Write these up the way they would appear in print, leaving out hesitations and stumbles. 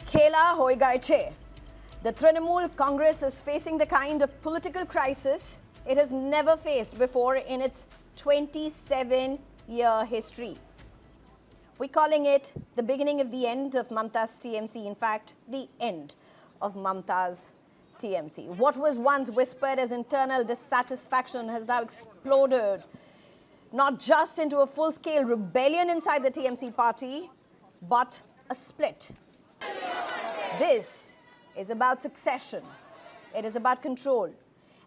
Khela hoi gaye che. The Trinamool Congress is facing the kind of political crisis it has never faced before in its 27-year history. We're calling it the beginning of the end of Mamata's TMC. In fact, the end of Mamata's TMC. What was once whispered as internal dissatisfaction has now exploded, not just into a full-scale rebellion inside the TMC party, but a split. This is about succession. It is about control.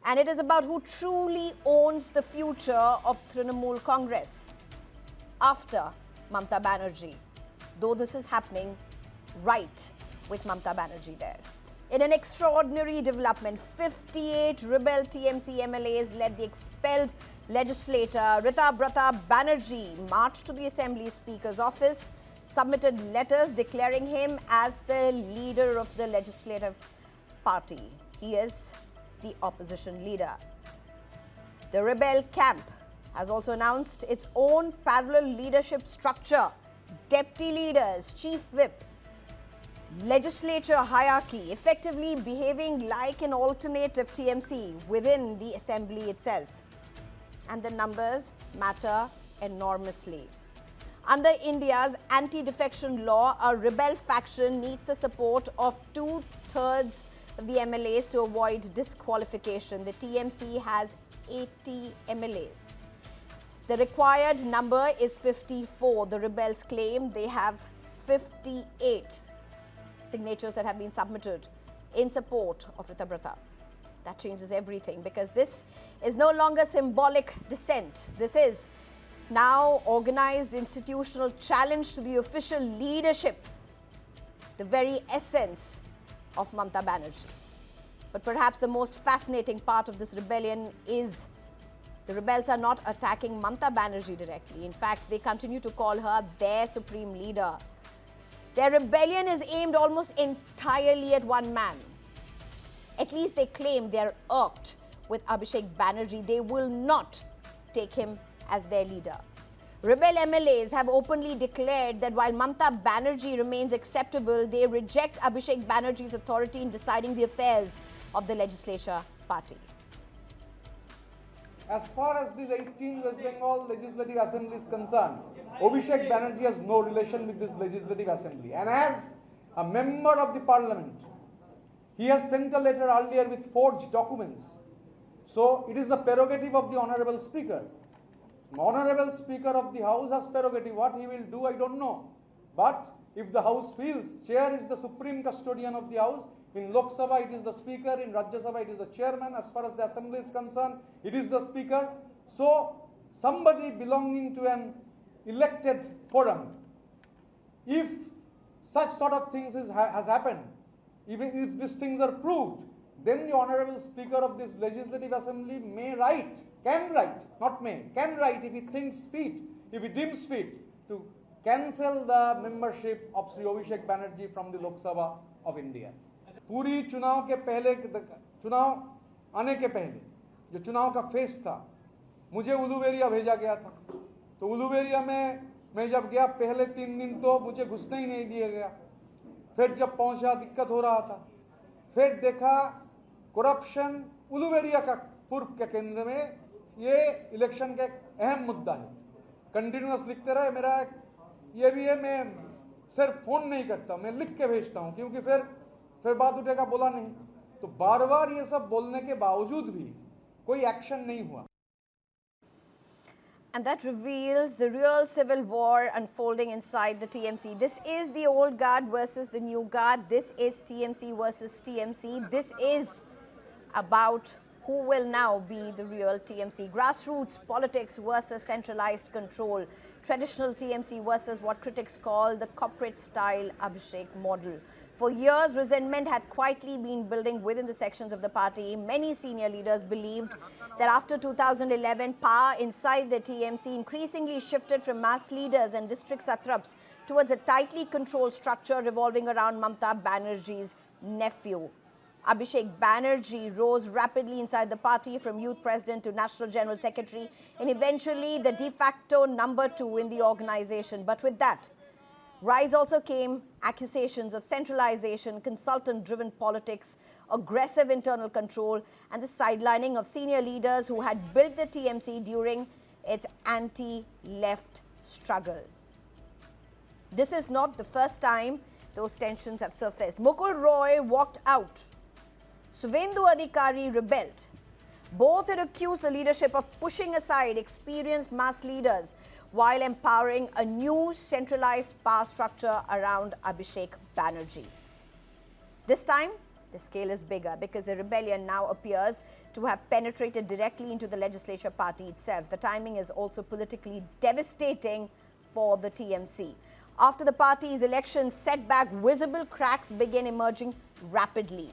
And it is about who truly owns the future of Trinamool Congress after Mamata Banerjee, though this is happening right with Mamata Banerjee there. In an extraordinary development, 58 rebel TMC MLAs led the expelled legislator Rita Brata Banerjee marched to the Assembly Speaker's office, submitted letters declaring him as the leader of the legislative party. He is the opposition leader. The rebel camp has also announced its own parallel leadership structure, deputy leaders, chief whip, legislature hierarchy, effectively behaving like an alternative TMC within the assembly itself. And the numbers matter enormously. Under India's anti-defection law, a rebel faction needs the support of 2/3 of the MLAs to avoid disqualification. The TMC has 80 MLAs. The required number is 54. The rebels claim they have 58 signatures that have been submitted in support of Rita Brata. That changes everything because this is no longer symbolic dissent. This is now organized institutional challenge to the official leadership, the very essence of Mamata Banerjee. But perhaps the most fascinating part of this rebellion is the rebels are not attacking Mamata Banerjee directly. In fact, they continue to call her their supreme leader. Their rebellion is aimed almost entirely at one man. At least they claim they're irked with Abhishek's Banerjee. They will not take him as their leader. Rebel MLAs have openly declared that while Mamata Banerjee remains acceptable, they reject Abhishek's Banerjee's authority in deciding the affairs of the legislature party. As far as the 18 West Bengal Legislative Assembly is concerned, Abhishek Banerjee has no relation with this Legislative Assembly. And as a member of the Parliament, he has sent a letter earlier with forged documents. So it is the prerogative of the Honorable Speaker. Honorable Speaker of the House has prerogative. What he will do, I don't know. But if the House feels, Chair is the supreme custodian of the House. In Lok Sabha, it is the Speaker. In Rajya Sabha, it is the Chairman. As far as the Assembly is concerned, it is the Speaker. So somebody belonging to an elected forum, if such sort of things has happened, even if these things are proved, then the Honorable Speaker of this Legislative Assembly may write, can write, not may, can write if he thinks fit, if he deems fit, to cancel the membership of Sri Abhishek Banerjee from the Lok Sabha of India. पूरी चुनाव के पहले, चुनाव आने के पहले जो चुनाव का फेस था, मुझे उलूबेरिया भेजा गया था. तो उलूबेरिया में मैं जब गया पहले 3 दिन तो मुझे घुसने ही नहीं दिया गया. फिर जब पहुंचा दिक्कत हो रहा था. फिर देखा करप्शन उलूबेरिया का पूर्व के केंद्र में, ये इलेक्शन का एक अहम मुद्दा है. कंटिन्यूअस लिखते रहे. मेरा ये भी है, मैं सिर्फ फोन नहीं करता, मैं लिख के भेजता हूं, क्योंकि फिर बात उठेगा, बोला नहीं. तो बार बार ये सब बोलने के बावजूद भी कोई एक्शन नहीं हुआ. And that reveals the real civil war unfolding inside the TMC. This is the old guard versus the new guard. This is TMC versus TMC. This is about who will now be the real TMC. Grassroots politics versus centralized control. Traditional TMC versus what critics call the corporate-style Abhishek model. For years, resentment had quietly been building within the sections of the party. Many senior leaders believed that after 2011, power inside the TMC increasingly shifted from mass leaders and district satraps towards a tightly controlled structure revolving around Mamata Banerjee's nephew. Abhishek Banerjee rose rapidly inside the party from youth president to national general secretary and eventually the de facto number 2 in the organization. But with that, Rise also came accusations of centralization, consultant-driven politics, aggressive internal control, and the sidelining of senior leaders who had built the TMC during its anti-left struggle. This is not the first time those tensions have surfaced. Mukul Roy walked out. Suvendu Adhikari rebelled. Both had accused the leadership of pushing aside experienced mass leaders while empowering a new centralized power structure around Abhishek Banerjee. This time, the scale is bigger because the rebellion now appears to have penetrated directly into the legislature party itself. The timing is also politically devastating for the TMC. After the party's election setback, visible cracks began emerging rapidly.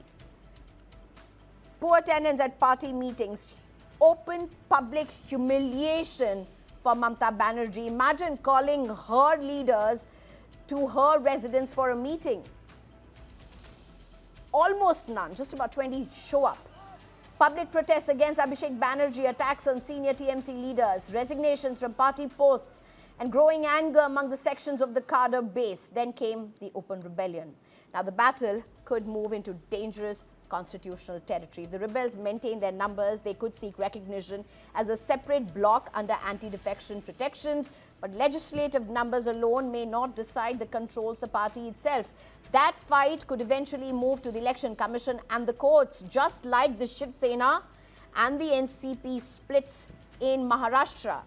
Poor attendance at party meetings, open public humiliation for Mamata Banerjee. Imagine calling her leaders to her residence for a meeting. Almost none, just about 20 show up. Public protests against Abhishek Banerjee, attacks on senior TMC leaders, resignations from party posts, and growing anger among the sections of the cadre base. Then came the open rebellion. Now the battle could move into dangerous constitutional territory. If the rebels maintain their numbers, they could seek recognition as a separate bloc under anti-defection protections, but legislative numbers alone may not decide the controls the party itself. That fight could eventually move to the Election Commission and the courts, just like the Shiv Sena and the NCP splits in Maharashtra.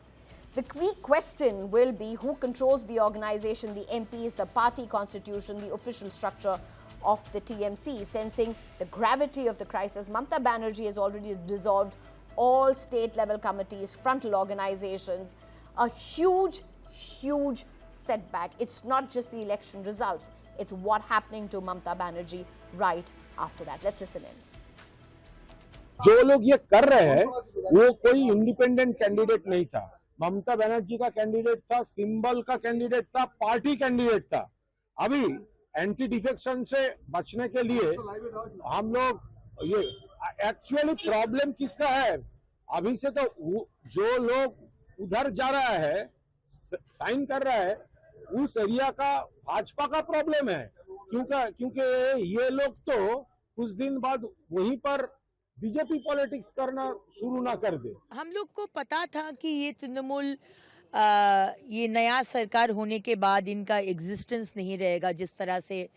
The key question will be who controls the organization, the MPs, the party constitution, the official structure of the TMC. Sensing the gravity of the crisis, Mamata Banerjee has already dissolved all state-level committees, frontal organizations. A huge, huge setback. It's not just the election results. It's what happening to Mamata Banerjee right after that. Let's listen in. जो लोग ये कर रहे हैं वो कोई independent candidate नहीं था। ममता बनर्जी का कैंडिडेट था, सिंबल का कैंडिडेट था, पार्टी कैंडिडेट था। अभी एंटी डिफेक्शन से बचने के लिए हम लोग ये एक्चुअली प्रॉब्लम किसका है? अभी से तो जो लोग उधर जा रहा है, साइन कर रहा है, उस एरिया का भाजपा का प्रॉब्लम है। क्योंकि ये लोग तो कुछ दिन बाद वहीं पर बीजेपी पॉलिटिक्स करना शुरू ना कर दे। हम लोग को पता था कि ये तृणमूल ये नया सरकार होने के बाद इनका एग्जिस्टेंस नहीं रहेगा। जिस तरह से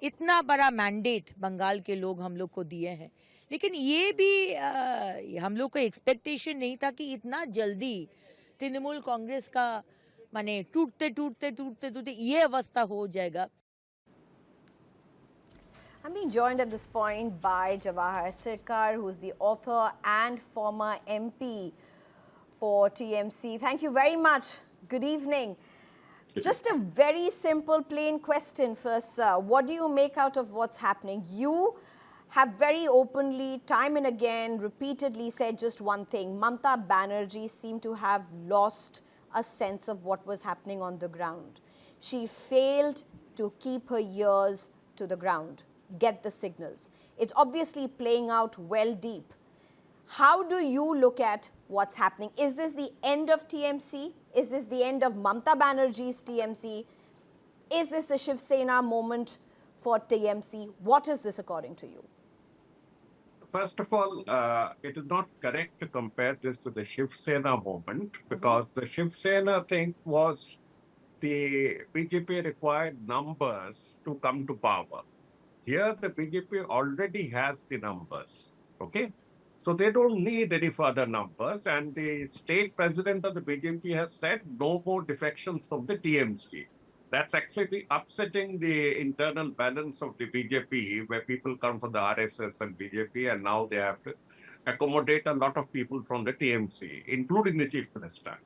इतना बड़ा मैंडेट बंगाल के लोग हम लोग को दिए हैं, लेकिन ये भी हम लोग को एक्सपेक्टेशन नहीं था कि इतना जल्दी तृणमूल कांग्रेस का माने टूटते ये अवस्था हो जाएगा। I'm being joined at this point by Jawahar Sirkar, who is the author and former MP for TMC. Thank you very much. Good evening. Just a very simple, plain question first, sir. What do you make out of what's happening? You have very openly, time and again, repeatedly said just one thing. Mamata Banerjee seemed to have lost a sense of what was happening on the ground. She failed to keep her ears to the ground, get the signals. It's obviously playing out well deep. How do you look at what's happening? Is this the end of TMC? Is this the end of Mamata Banerjee's TMC? Is this the Shiv Sena moment for TMC? What is this according to you? First of all, it is not correct to compare this to the Shiv Sena moment, because the Shiv Sena thing was the BJP required numbers to come to power. Here, the BJP already has the numbers, okay? So they don't need any further numbers, and the state president of the BJP has said no more defections from the TMC. That's actually upsetting the internal balance of the BJP, where people come from the RSS and BJP, and now they have to accommodate a lot of people from the TMC, including the chief minister.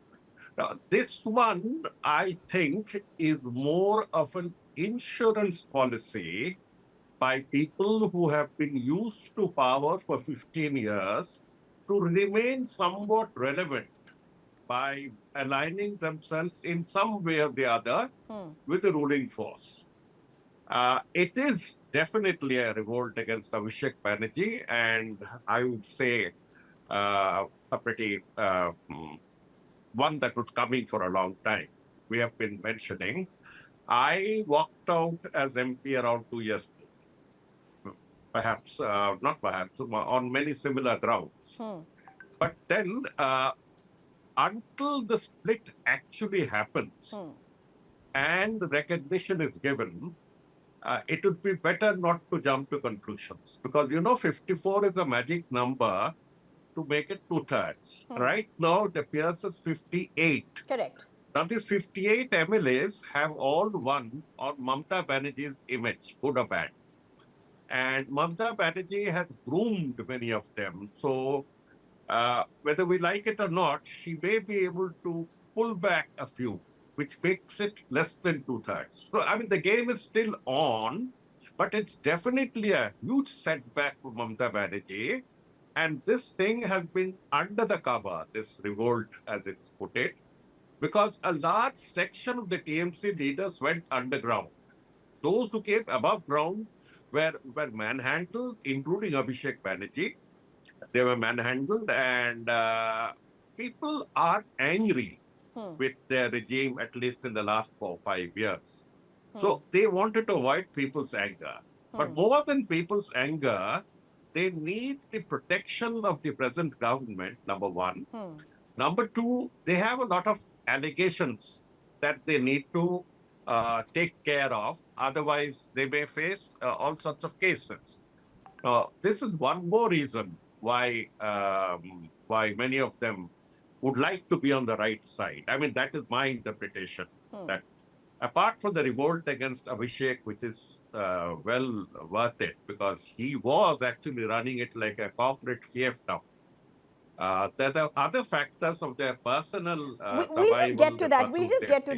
Now, this one, I think, is more of an insurance policy by people who have been used to power for 15 years to remain somewhat relevant by aligning themselves in some way or the other with the ruling force. It is definitely a revolt against Abhishek Banerjee, and I would say a pretty one that was coming for a long time. We have been mentioning I walked out as MP around 2 years ago. Perhaps, not perhaps, on many similar grounds. But then, until the split actually happens and recognition is given, it would be better not to jump to conclusions, because 54 is a magic number to make it 2/3. Right now, it appears as 58. Correct. Now, these 58 MLAs have all won on Mamata Banerjee's image, good or bad. And Mamata Banerjee has groomed many of them. So, whether we like it or not, she may be able to pull back a few, which makes it less than 2/3. So, I mean, the game is still on, but it's definitely a huge setback for Mamata Banerjee. And this thing has been under the cover, this revolt, as it's put it, because a large section of the TMC leaders went underground. Those who came above ground were manhandled, including Abhishek Banerjee. They were manhandled, and people are angry with their regime, at least in the last 4 or 5 years. So they wanted to avoid people's anger. But more than people's anger, they need the protection of the present government, number one. Number two, they have a lot of allegations that they need to take care of. Otherwise, they may face all sorts of cases. This is one more reason why many of them would like to be on the right side. I mean, that is my interpretation. That apart from the revolt against Abhishek, which is well worth it, because he was actually running it like a corporate fiefdom. There are other factors of their personal survival. We'll just get to that. We'll just get to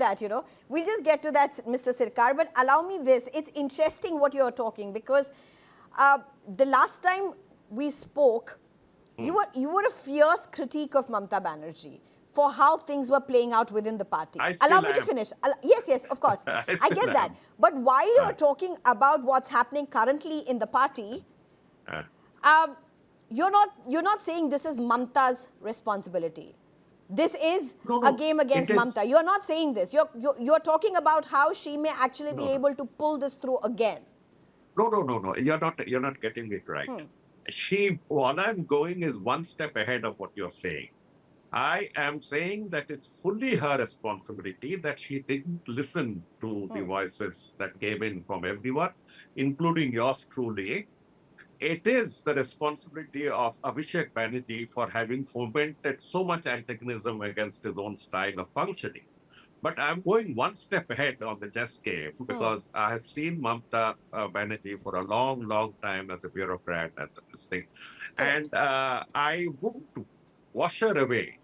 No. You're not getting it right. All I'm going is one step ahead of what you're saying. I am saying that it's fully her responsibility that she didn't listen to the voices that came in from everyone, including yours truly. It is the responsibility of Abhishek Banerjee for having fomented so much antagonism against his own style of functioning. But I'm going one step ahead on the chess game, because I have seen Mamata Banerjee for a long, long time as a bureaucrat and this thing. And I wouldn't wash her away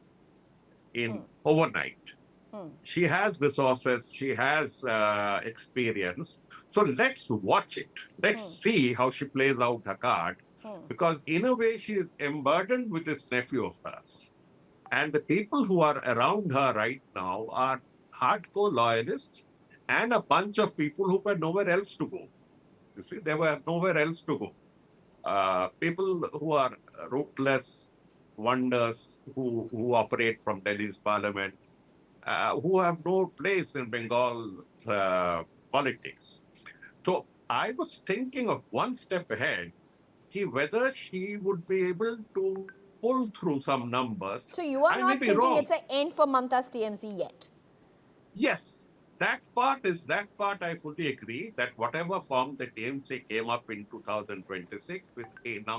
in overnight. She has resources, she has experience. So let's watch it. Let's see how she plays out her card. Because in a way, she is emburdened with this nephew of hers. And the people who are around her right now are hardcore loyalists and a bunch of people who were nowhere else to go. You see, they were nowhere else to go. People who are rootless wonders, who operate from Delhi's parliament, who have no place in Bengal politics. So I was thinking of one step ahead, whether she would be able to pull through some numbers. So you are not thinking it's an end for Mamata's TMC yet? Yes, that part I fully agree, that whatever form the TMC came up in 2026 with 80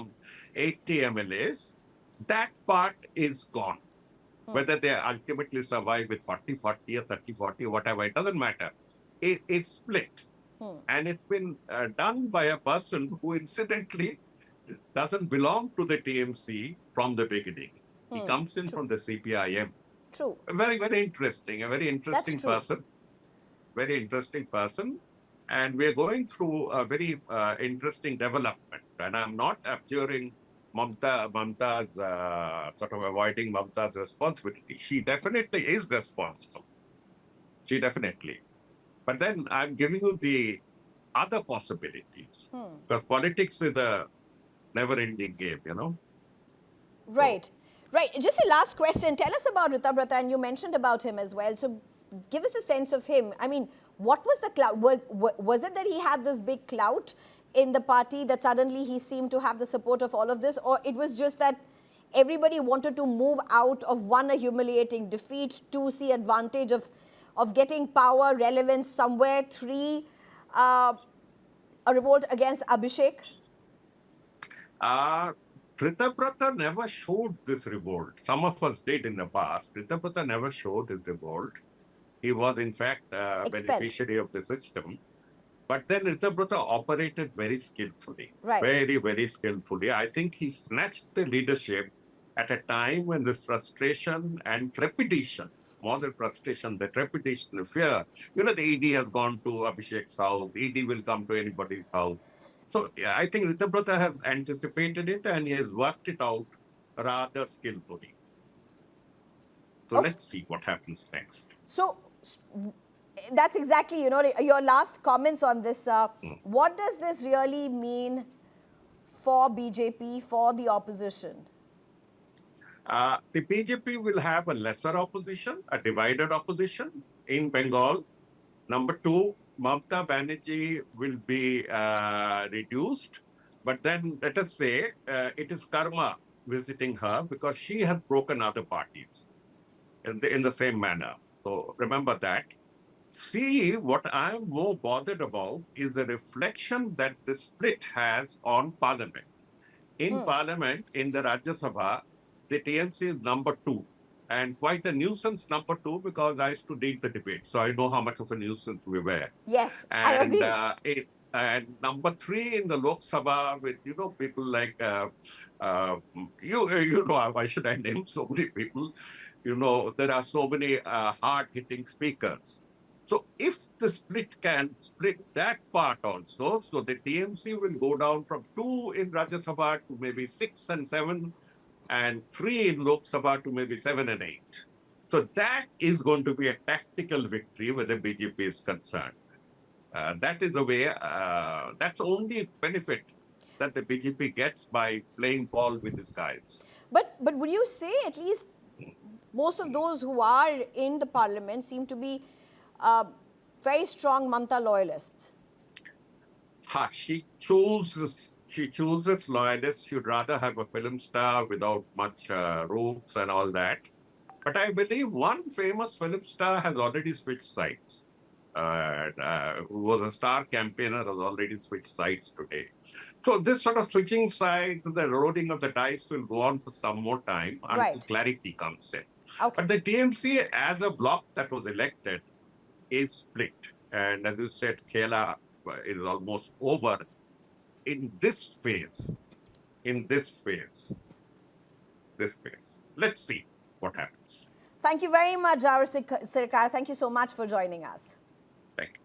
MLAs, that part is gone. Whether they ultimately survive with 40-40 or 30-40, whatever, it doesn't matter. It's split. And it's been done by a person who incidentally doesn't belong to the TMC from the beginning. He comes in from the CPIM. True. A very interesting person. Very interesting person. And we're going through a very interesting development. And I'm not abjuring Mamata's sort of avoiding Mamata's responsibility. She definitely is responsible. She definitely. But then I'm giving you the other possibilities. Because politics is a never-ending game, Right. So. Right. Just a last question. Tell us about Ritabrata, and you mentioned about him as well. So give us a sense of him. I mean, What was the clout? Was it that he had this big clout in the party that suddenly he seemed to have the support of all of this, or it was just that everybody wanted to move out of one, a humiliating defeat, two, see advantage of getting power, relevance somewhere, three, a revolt against Abhishek? Ritabrata never showed this revolt. Some of us did in the past. Ritabrata never showed his revolt. He was, in fact, a Expelled. beneficiary of the system. But then Ritabrata operated very skillfully, Right. very, very skillfully. I think he snatched the leadership at a time when the frustration and trepidation, more than frustration, the trepidation, the fear. You know, the ED has gone to Abhishek's house. The ED will come to anybody's house. So yeah, I think Ritabrata has anticipated it and he has worked it out rather skillfully. So Okay. let's see what happens next. So that's exactly, your last comments on this. What does this really mean for BJP, for the opposition? The BJP will have a lesser opposition, a divided opposition in Bengal. Number two, Mamata Banerjee will be reduced. But then let us say it is karma visiting her because she has broken other parties in the same manner. So remember that. See, what I'm more bothered about is the reflection that the split has on parliament. In parliament, in the Rajya Sabha, the TMC is number two, and quite a nuisance number two because I used to lead the debate, so I know how much of a nuisance we were. Yes, I agree. And number three in the Lok Sabha with people like why should I name so many people? There are so many hard-hitting speakers. So if the split can split that part also, so the TMC will go down from 2 in Rajya Sabha to maybe 6 and 7, and 3 in Lok Sabha to maybe 7 and 8. So that is going to be a tactical victory where the BJP is concerned. That is the way, that's the only benefit that the BJP gets by playing ball with these guys. But would you say at least most of those who are in the parliament seem to be very strong Mamata loyalists? She chooses loyalists. She'd rather have a film star without much roots and all that. But I believe one famous film star has already switched sides. Who was a star campaigner has already switched sides today. So this sort of switching sides, the rolling of the dice will go on for some more time until clarity comes in. Okay. But the TMC as a bloc that was elected is split. And as you said, Kerala is almost over in this phase. Let's see what happens. Thank you very much, Jaur Sirkar. Thank you so much for joining us. Thank you.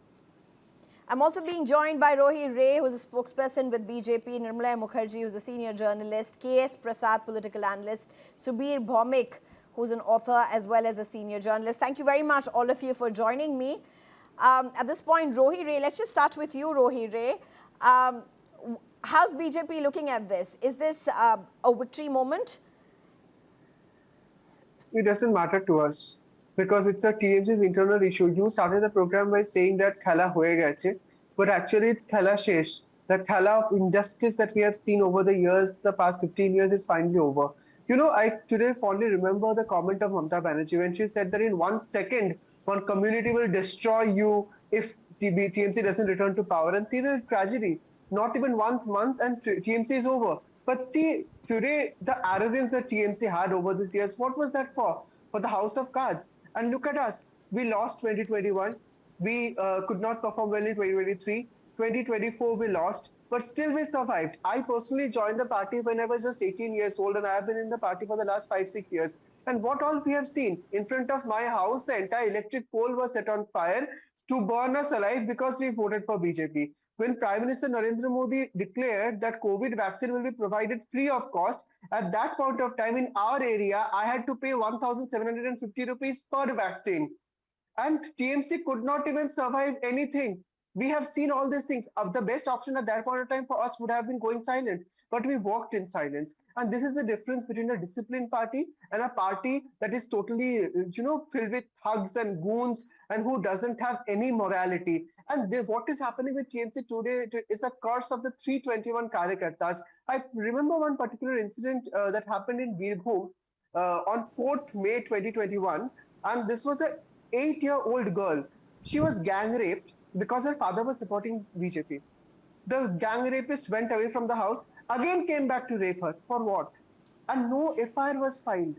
I'm also being joined by Rohi Ray, who's a spokesperson with BJP, Nirmala Mukherjee, who's a senior journalist, K.S. Prasad, political analyst, Subir Bhaumik, who's an author as well as a senior journalist. Thank you very much, all of you, for joining me. At this point, Rohi Ray, let's just start with you, Rohi Ray. How's BJP looking at this? Is this a victory moment? It doesn't matter to us because it's a TMC's internal issue. You started the program by saying that khela hoye gache, but actually it's khela shesh. The khela of injustice that we have seen over the years, the past 15 years, is finally over. I today fondly remember the comment of Mamata Banerjee when she said that in 1 second, one community will destroy you if TMC doesn't return to power. And see the tragedy. Not even 1 month and TMC is over. But see, today, the arrogance that TMC had over these years, what was that for? For the House of Cards. And look at us. We lost 2021. We could not perform well in 2023. 2024, we lost. But still we survived. I personally joined the party when I was just 18 years old, and I have been in the party for the last 5-6 years. And what all we have seen, in front of my house, the entire electric pole was set on fire to burn us alive because we voted for BJP. When Prime Minister Narendra Modi declared that COVID vaccine will be provided free of cost, at that point of time in our area, I had to pay 1,750 rupees per vaccine. And TMC could not even survive anything. We have seen all these things. The best option at that point of time for us would have been going silent, but we walked in silence. And this is the difference between a disciplined party and a party that is totally, filled with thugs and goons and who doesn't have any morality. And what is happening with TMC today is a curse of the 321 Karyakartas. I remember one particular incident that happened in Birbhum on 4th May 2021, and this was a 8-year-old girl. She was gang raped because her father was supporting BJP. The gang rapist went away from the house, again came back to rape her. For what? And no FIR was filed.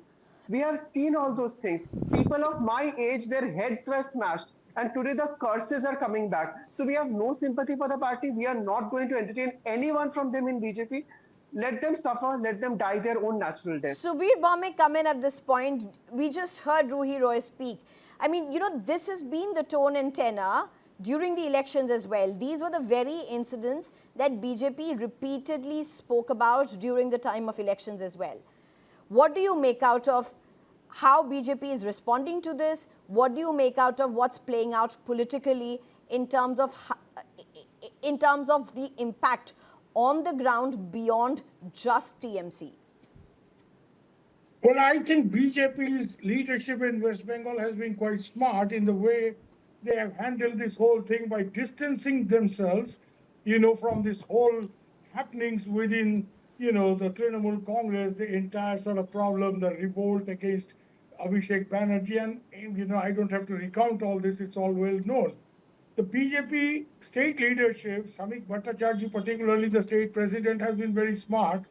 We have seen all those things. People of my age, their heads were smashed. And today the curses are coming back. So we have no sympathy for the party. We are not going to entertain anyone from them in BJP. Let them suffer, let them die their own natural death. Subir Baume come in at this point. We just heard Ruhi Roy speak. I mean, this has been the tone and tenor during the elections as well. These were the very incidents that BJP repeatedly spoke about during the time of elections as well. What do you make out of how BJP is responding to this? What do you make out of what's playing out politically in terms of the impact on the ground beyond just TMC? Well, I think BJP's leadership in West Bengal has been quite smart in the way they have handled this whole thing by distancing themselves, from this whole happenings within, the Trinamool Congress, the entire sort of problem, the revolt against Abhishek Banerjee. And, I don't have to recount all this. It's all well known. The BJP state leadership, Samik Bhattacharjee, particularly the state president, has been very smart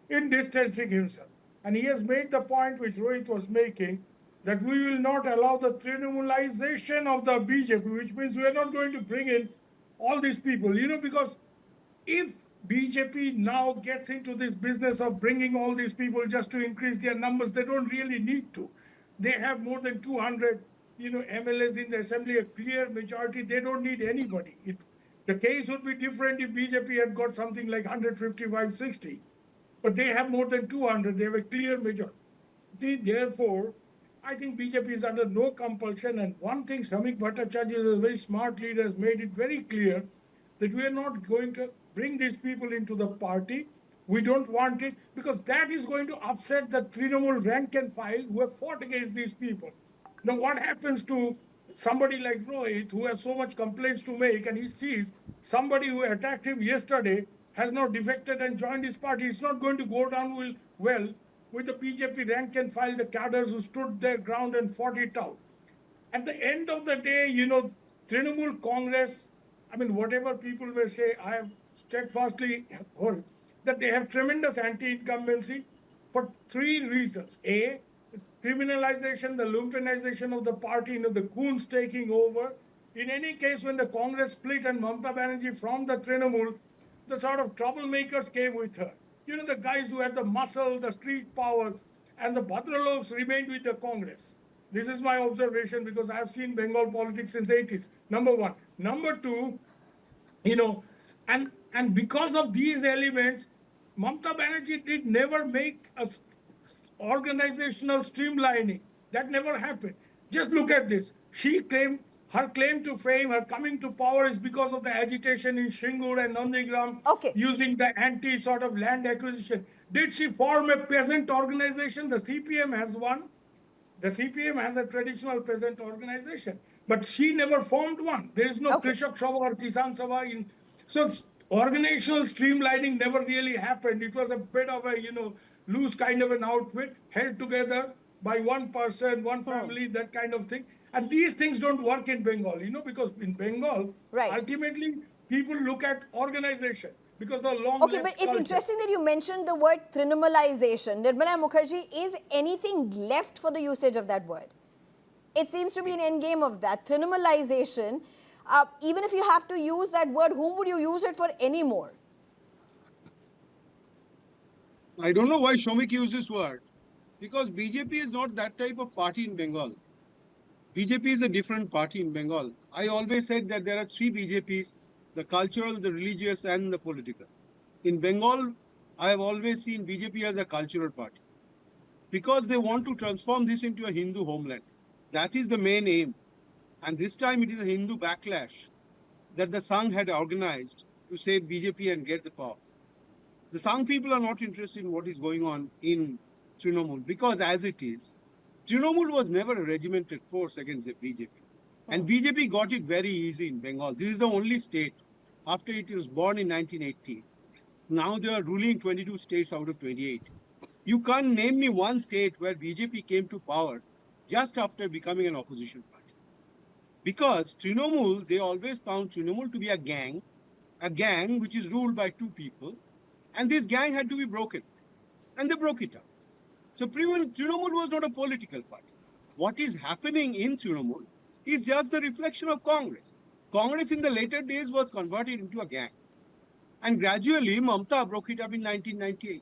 in distancing himself. And he has made the point which Rohit was making, that we will not allow the Trinamoolization of the BJP, which means we are not going to bring in all these people, because if BJP now gets into this business of bringing all these people just to increase their numbers, they don't really need to. They have more than 200, MLAs in the assembly, a clear majority. They don't need anybody. The case would be different if BJP had got something like 155, 60. But they have more than 200. They have a clear majority. Therefore, I think BJP is under no compulsion. And one thing, Samik Bhattacharjee is a very smart leader, has made it very clear that we are not going to bring these people into the party. We don't want it, because that is going to upset the Trinamool rank and file who have fought against these people. Now, what happens to somebody like Rohit, who has so much complaints to make, and he sees somebody who attacked him yesterday has now defected and joined his party? It's not going to go down well with the BJP rank and file, the cadres who stood their ground and fought it out. At the end of the day, Trinamool Congress, whatever people may say, I have steadfastly heard that they have tremendous anti-incumbency for 3 reasons. A, criminalization, the lumpenization of the party, the goons taking over. In any case, when the Congress split and Mamata Banerjee from the Trinamool, the sort of troublemakers came with her. The guys who had the muscle, the street power, and the Bhadraloks remained with the Congress. This is my observation, because I have seen Bengal politics since 80s. Number one. Number two, and because of these elements, Mamata Banerjee did never make a organizational streamlining. That never happened. Just look at this. Her claim to fame, her coming to power is because of the agitation in Shingur and Nandigram, using the anti sort of land acquisition. Did she form a peasant organization? The CPM has one. The CPM has a traditional peasant organization, but she never formed one. There is no Krishak Sabha or Kisan Sabha. So organizational streamlining never really happened. It was a bit of a, loose kind of an outfit held together by one person, one family, that kind of thing. And these things don't work in Bengal, because in Bengal, ultimately, people look at organization because of long Okay, but it's interesting that you mentioned the word Trinamoolization. Nirmala Mukherjee, is anything left for the usage of that word? It seems to be an end game of that. Trinamoolization, even if you have to use that word, whom would you use it for anymore? I don't know why Shomik used this word, because BJP is not that type of party in Bengal. BJP is a different party in Bengal. I always said that there are 3 BJPs, the cultural, the religious, and the political. In Bengal, I have always seen BJP as a cultural party, because they want to transform this into a Hindu homeland. That is the main aim. And this time it is a Hindu backlash. that the Sangh had organized to save BJP and get the power. The Sangh people are not interested in what is going on in Trinamool because as it is, Trinamool was never a regimented force against the BJP. And BJP got it very easy in Bengal. This is the only state after it was born in 1980. Now they are ruling 22 states out of 28. You can't name me one state where BJP came to power just after becoming an opposition party. Because Trinamool, they always found Trinamool to be a gang which is ruled by two people, and this gang had to be broken. And they broke it up. So Trinamool was not a political party. What is happening in Trinamool is just the reflection of Congress. Congress in the later days was converted into a gang. And gradually, Mamata broke it up in 1998.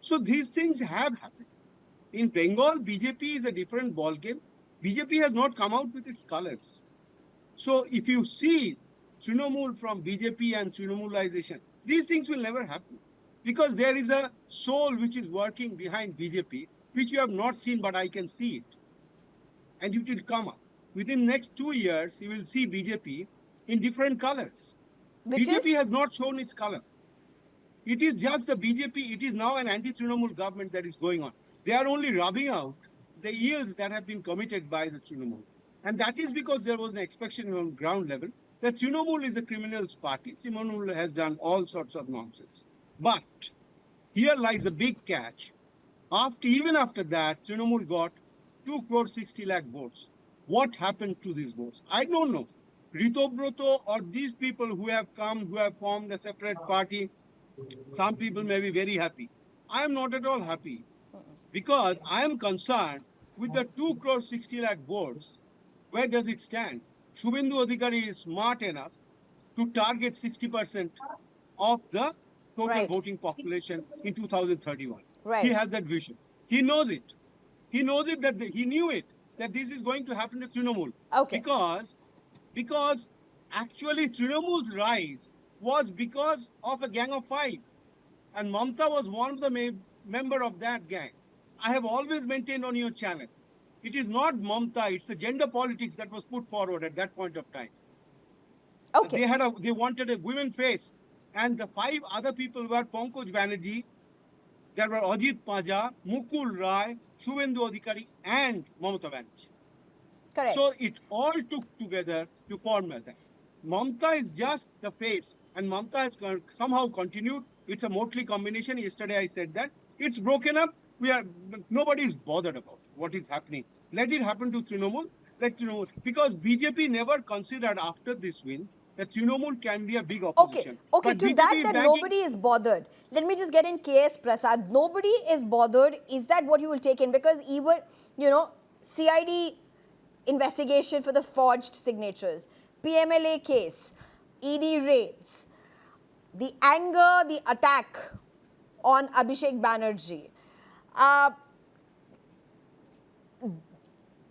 So these things have happened. In Bengal, BJP is a different ballgame. BJP has not come out with its colors. So if you see Trinamool from BJP and Trinamoolization, these things will never happen. Because there is a soul which is working behind BJP, which you have not seen, but I can see it. And it will come up. Within the next 2 years, you will see BJP in different colors. BJP has not shown its color. It is just the BJP. It is now an anti-Trinamool government that is going on. They are only rubbing out the ills that have been committed by the Trinamool. And that is because there was an expectation on ground level that Trinamool is a criminals party. Trinamool has done all sorts of nonsense. But here lies a big catch. Even after that, Trinamool got 2 crore 60 lakh votes. What happened to these votes? I don't know. Ritobroto or these people who have come, who have formed a separate party, some people may be very happy. I am not at all happy because I am concerned with the 2 crore 60 lakh votes. Where does it stand? Shubhendu Adhikari is smart enough to target 60% of the total voting population in 2031. He has that vision. He knows it. He knows it that he knew it, that this is going to happen to Trinamool. Because actually Trinamool's rise was because of a gang of 5. And Mamata was one of the member of that gang. I have always maintained on your channel. It is not Mamata, it's the gender politics that was put forward at that point of time. They wanted a women face. And the 5 other people were Pankaj Banerjee, there were Ajit Paja, Mukul Rai, Shubhendu Adhikari, and Mamata Banerjee. Correct. So it all took together to form that. Mamata is just the face, and Mamata has somehow continued. It's a motley combination. Yesterday I said that. It's broken up. Nobody is bothered about what is happening. Let it happen to Trinamool. Let Trinamool. Because BJP never considered after this win that Trinamool can be a big opposition. Okay, to that nobody is bothered. Let me just get in KS Prasad. Nobody is bothered. Is that what you will take in? Because even, CID investigation for the forged signatures, PMLA case, ED raids, the anger, the attack on Abhishek Banerjee.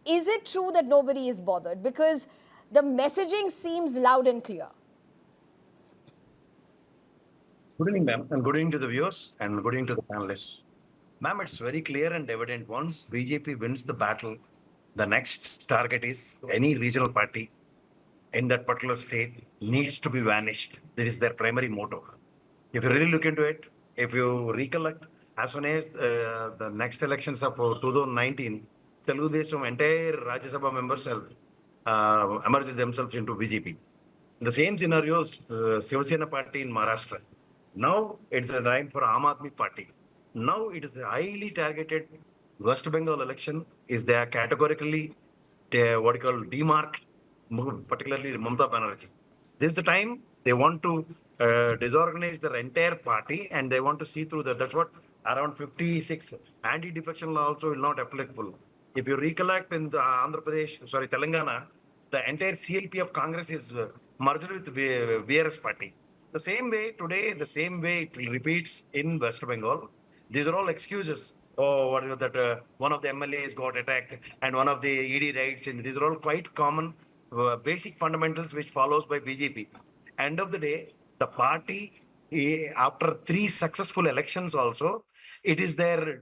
Is it true that nobody is bothered? Because the messaging seems loud and clear. Good evening, ma'am, and good evening to the viewers and good evening to the panelists. Ma'am, it's very clear and evident once BJP wins the battle, the next target is any regional party in that particular state needs to be vanished. That is their primary motto. If you really look into it, if you recollect, as soon as the next elections of 2019, Telugu Desam entire Rajya Sabha members emerged themselves into BJP. The same scenario, Shiv Sena party in Maharashtra. Now it's a time for Aam Aadmi party. Now it is a highly targeted West Bengal election. Is they are categorically demarked, particularly Mamata Banerjee. This is the time they want to disorganize their entire party and they want to see through that. That's what around 56 anti-defection law also will not applicable. If you recollect in the Telangana, the entire CLP of Congress is merged with VRS party. The same way today, the same way it repeats in West Bengal. These are all excuses. Oh, what is that? One of the MLAs got attacked and one of the ED raids. And these are all quite common, basic fundamentals which follows by BJP. End of the day, the party, after 3 successful elections also, it is their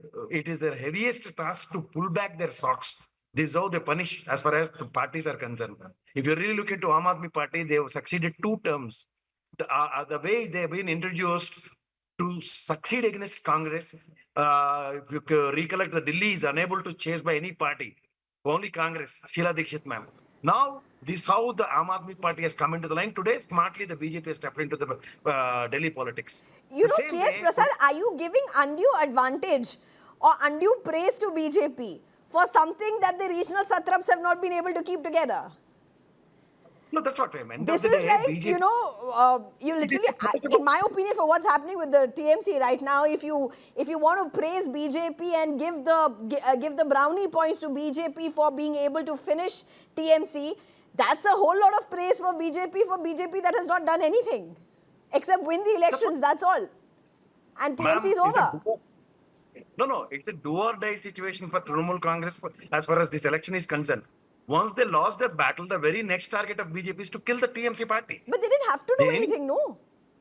heaviest task to pull back their socks This is how they punish as far as the parties are concerned. If you really look into Aam Aadmi Party, they have succeeded 2 terms. The way they have been introduced to succeed against Congress, if you recollect, the Delhi is unable to chase by any party, only Congress, Sheila Dikshit ma'am. Now, this is how the Aam Aadmi Party has come into the line. Today, smartly, the BJP has stepped into the Delhi politics. You The know, same K.S. way- Prasad, are you giving undue advantage or undue praise to BJP for something that the regional satraps have not been able to keep together? No, that's what I meant. This End of is the day, like, BJP you know, you literally, in my opinion, for what's happening with the TMC right now, if you want to praise BJP and give the brownie points to BJP for being able to finish TMC, that's a whole lot of praise for BJP that has not done anything except win the elections. That's all, and Ma'am, TMC is over. No, it's a do or die situation for Trinamool Congress as far as this election is concerned. Once they lost their battle, the very next target of BJP is to kill the TMC party. But they didn't have to do Then- anything, no.